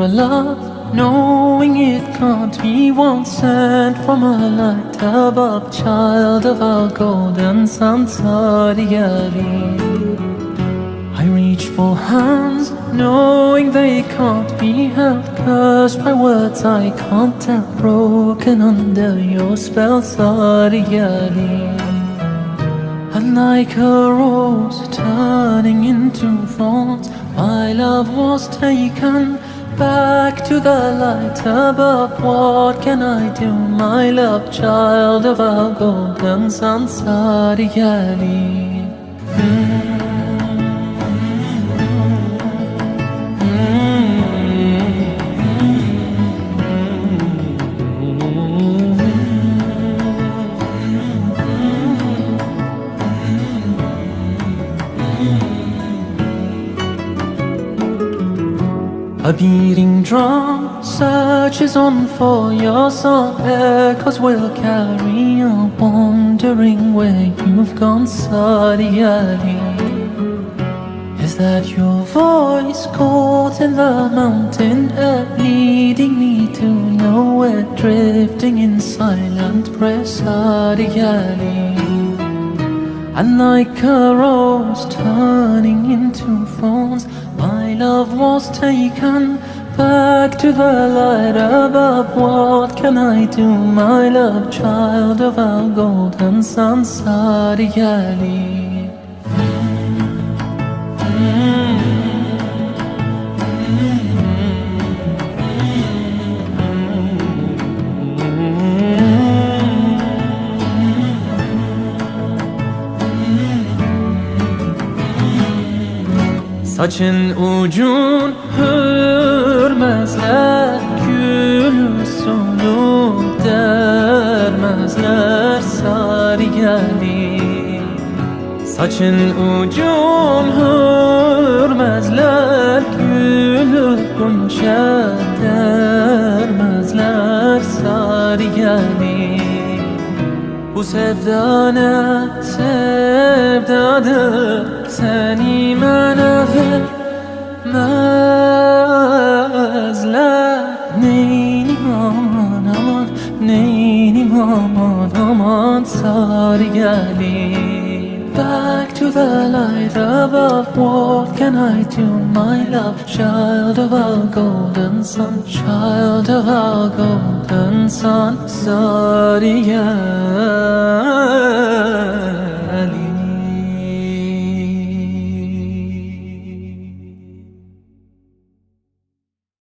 love, knowing it can't be one sent from a light above, child of our golden sun, Sariyari. I reach for hands, knowing they can't be held, cursed by words I can't tell, broken under your spell, Sariyari. And like a rose turning into thorns, my love was taken back to the light above. What can I do, my love, child of our golden sun, Sariyari? A beating drum searches on for your song, echoes will carry on, wondering where you've gone, Sariyari. Is that your voice caught in the mountain air, leading me to nowhere, drifting in silent prayer, Sariyari? And like a rose turning into thorns, my love was taken back to the light above. What can I do, my love, child of our golden sun, Sariyari? Saçın ucun hürmezler, gülü soluk dermezler, Sariyari. Saçın ucun hürmezler, gülü gonca dermezler, Sariyari. Bu sevda ne sevdadır, seni bana vermezler. Neynim aman aman, neynim aman aman, Sariyari. Back to the light above, what can I do, my love, child of our golden sun, child of our golden sun, Sariyari.